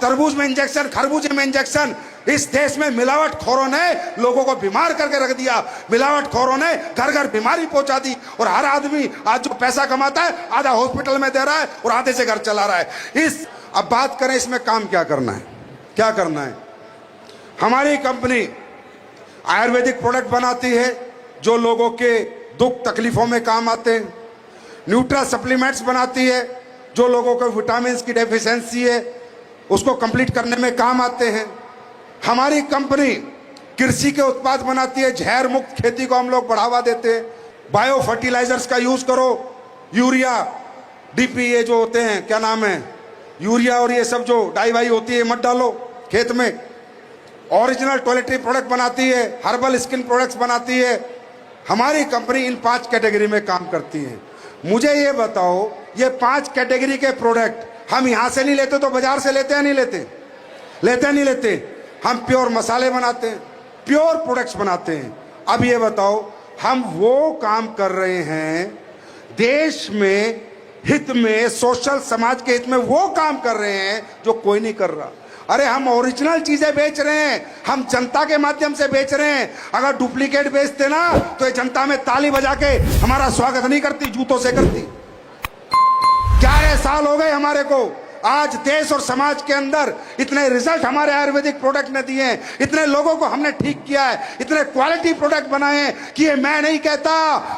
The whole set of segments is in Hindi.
तरबूज में इंजेक्शन, खरबूजे में इंजेक्शन। इस देश में मिलावटखोरों ने लोगों को बीमार करके रख दिया। मिलावटखोरों ने घर घर बीमारी पहुंचा दी और हर आदमी आज जो पैसा कमाता है आधा हॉस्पिटल में दे रहा है और आधे से घर चला रहा है। अब बात करें इसमें काम क्या करना है, क्या करना है। हमारी कंपनी आयुर्वेदिक प्रोडक्ट बनाती है जो लोगों के दुख तकलीफों में काम आते हैं। न्यूट्रा सप्लीमेंट्स बनाती है जो लोगों को विटामिन की डेफिशिएंसी है उसको कंप्लीट करने में काम आते हैं। हमारी कंपनी कृषि के उत्पाद बनाती है, जहर मुक्त खेती को हम लोग बढ़ावा देते हैं। बायो फर्टिलाइजर्स का यूज करो, यूरिया डीपी ये जो होते हैं क्या नाम है, यूरिया और ये सब जो डाई वाई होती है मत डालो खेत में। ओरिजिनल टॉयलेटरी प्रोडक्ट बनाती है, हर्बल स्किन प्रोडक्ट्स बनाती है। हमारी कंपनी इन 5 कैटेगरी में काम करती है। मुझे ये बताओ, ये 5 कैटेगरी के प्रोडक्ट हम यहां से नहीं लेते तो बाजार से लेते हैं नहीं लेते? लेते नहीं लेते? हम प्योर मसाले बनाते हैं, प्योर प्रोडक्ट्स बनाते हैं। अब ये बताओ, हम वो काम कर रहे हैं देश में हित में, सोशल समाज के हित में वो काम कर रहे हैं जो कोई नहीं कर रहा। अरे हम ओरिजिनल चीजें बेच रहे हैं, हम जनता के माध्यम से बेच रहे हैं। अगर डुप्लीकेट बेचते ना तो ये जनता में ताली बजा के हमारा स्वागत नहीं करती, जूतों से करती। 11 साल हो गए हमारे को। आज देश और समाज के अंदर इतने रिजल्ट हमारे आयुर्वेदिक प्रोडक्ट ने दिए हैं, इतने लोगों को हमने ठीक किया है, इतने क्वालिटी प्रोडक्ट बनाए हैं कि ये मैं नहीं कहता,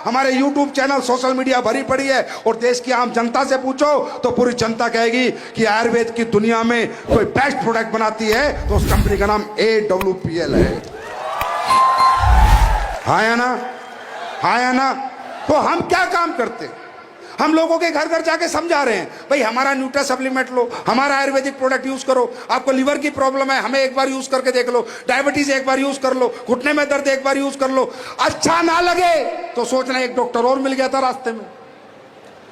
हमारे यूट्यूब चैनल सोशल मीडिया भरी पड़ी है। और देश की आम जनता से पूछो तो पूरी जनता कहेगी कि आयुर्वेद की दुनिया में कोई बेस्ट प्रोडक्ट बनाती है तो उस कंपनी का नाम AWPL है। हाँ या ना? हाँ या ना? तो हम क्या काम करते, हम लोगों के घर घर जाके समझा रहे हैं, भाई हमारा न्यूट्रा सप्लीमेंट लो, हमारा आयुर्वेदिक प्रोडक्ट यूज करो। आपको लीवर की प्रॉब्लम है, हमें एक बार यूज करके देख लो। डायबिटीज एक बार यूज कर लो, घुटने में दर्द एक बार यूज कर लो। अच्छा ना लगे तो सोचना एक डॉक्टर और मिल गया था रास्ते में,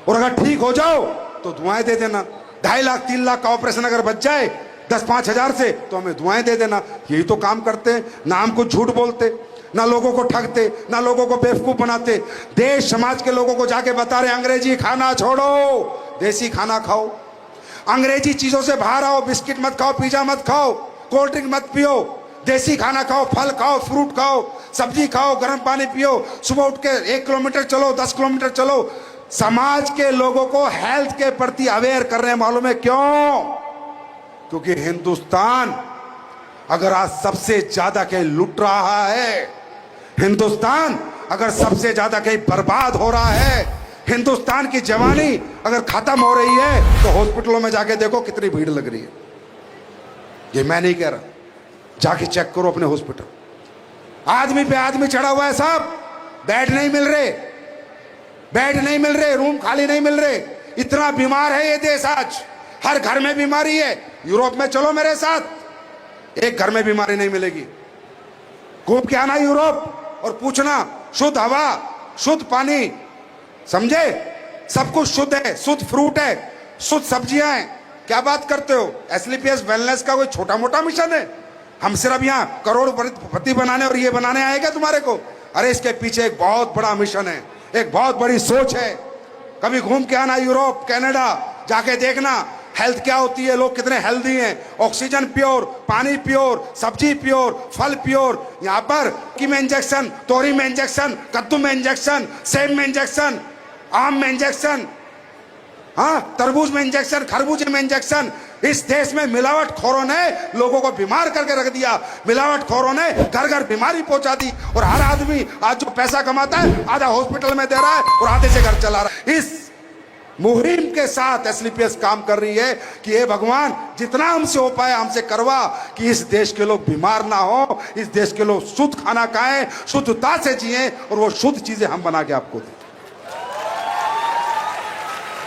और अगर ठीक हो जाओ तो दुआएं दे देना। 2.5 लाख 3 लाख का ऑपरेशन अगर बच जाए 10-5 हजार से तो हमें दुआएं दे देना। यही तो काम करते हैं ना। हम कुछ झूठ बोलते ना, लोगों को ठगते ना, लोगों को बेवकूफ बनाते। देश समाज के लोगों को जाके बता रहे अंग्रेजी खाना छोड़ो, देसी खाना खाओ, अंग्रेजी चीजों से बाहर आओ, बिस्किट मत खाओ, पिज्जा मत खाओ, कोल्ड ड्रिंक मत पियो, देसी खाना खाओ, फल खाओ, फ्रूट खाओ, सब्जी खाओ, गर्म पानी पियो, सुबह उठ के 1 किलोमीटर चलो, 10 किलोमीटर चलो। समाज के लोगों को हेल्थ के प्रति अवेयर कर रहे हैं, मालूम है क्यों? क्योंकि हिंदुस्तान अगर आज सबसे ज्यादा कहीं लुट रहा है, हिंदुस्तान अगर सबसे ज्यादा कहीं बर्बाद हो रहा है, हिंदुस्तान की जवानी अगर खत्म हो रही है तो हॉस्पिटलों में जाके देखो कितनी भीड़ लग रही है। ये मैं नहीं कह रहा, जाके चेक करो अपने हॉस्पिटल। आदमी पे आदमी चढ़ा हुआ है साहब, बेड नहीं मिल रहे, बेड नहीं मिल रहे, रूम खाली नहीं मिल रहे। इतना बीमार है ये देश आज, हर घर में बीमारी है। यूरोप में चलो मेरे साथ, एक घर में बीमारी नहीं मिलेगी। घूम के आना यूरोप और पूछना, शुद्ध हवा, शुद्ध पानी, समझे, सब कुछ शुद्ध है, शुद्ध फ्रूट है, शुद्ध सब्जियां हैं। क्या बात करते हो? SLPS वेलनेस का कोई छोटा मोटा मिशन है? हम सिर्फ यहाँ करोड़पति बनाने और ये बनाने आए क्या तुम्हारे को? अरे इसके पीछे एक बहुत बड़ा मिशन है, एक बहुत बड़ी सोच है। कभी घूम के आना यूरोप, कनाडा, जाके देखना हेल्थ क्या होती है, लोग कितने हेल्दी हैं। ऑक्सीजन प्योर, पानी प्योर, सब्जी प्योर, फल प्योर। यहाँ पर की में इंजेक्शन, तोरी में इंजेक्शन, कद्दू में इंजेक्शन, सेब में इंजेक्शन, आम में इंजेक्शन, हाँ तरबूज में इंजेक्शन, खरबूजे में इंजेक्शन। इस देश में मिलावटखोरों ने लोगों को बीमार करके रख दिया। मिलावटखोरों ने घर घर बीमारी पहुंचा दी और हर आदमी आज जो पैसा कमाता है आधा हॉस्पिटल में दे रहा है और आधे से घर चला रहा है। इस मुहिम के साथ SLPS काम कर रही है कि हे भगवान, जितना हमसे हो पाए हमसे करवा कि इस देश के लोग बीमार ना हो, इस देश के लोग शुद्ध खाना खाएं, शुद्धता से जिएं और वो शुद्ध चीजें हम बना के आपको दें।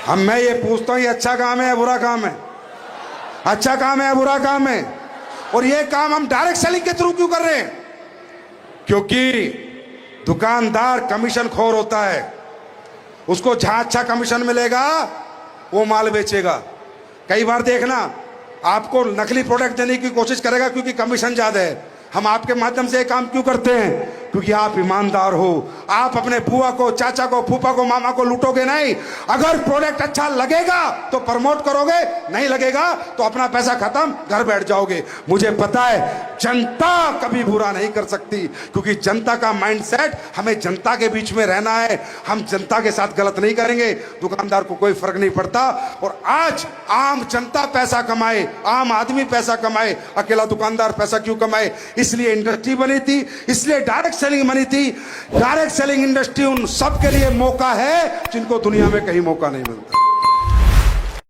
हम मैं ये पूछता हूं, ये अच्छा काम है या बुरा काम है? अच्छा काम है या बुरा काम है? और ये काम हम डायरेक्ट सेलिंग के थ्रू क्यों कर रहे हैं? क्योंकि दुकानदार कमीशन खोर होता है, उसको जहां अच्छा कमीशन मिलेगा वो माल बेचेगा। कई बार देखना आपको नकली प्रोडक्ट देने की कोशिश करेगा क्योंकि कमीशन ज्यादा है। हम आपके माध्यम से काम क्यों करते हैं? क्योंकि आप ईमानदार हो। आप अपने बुआ को, चाचा को, फूफा को, मामा को लूटोगे नहीं। अगर प्रोडक्ट अच्छा लगेगा तो प्रमोट करोगे, नहीं लगेगा तो अपना पैसा खत्म, घर बैठ जाओगे। मुझे पता है जनता कभी बुरा नहीं कर सकती, क्योंकि जनता का माइंडसेट, हमें जनता के बीच में रहना है। हम जनता के साथ गलत नहीं करेंगे, दुकानदार को कोई फर्क नहीं पड़ता। और आज आम जनता पैसा कमाए, आम आदमी पैसा कमाए, अकेला दुकानदार पैसा क्यों कमाए? इसलिए इंडस्ट्री बनी थी, इसलिए डायरेक्ट सेलिंग बनी थी। डायरेक्ट सेलिंग इंडस्ट्री उन सब के लिए मौका है जिनको दुनिया में कहीं मौका नहीं मिलता।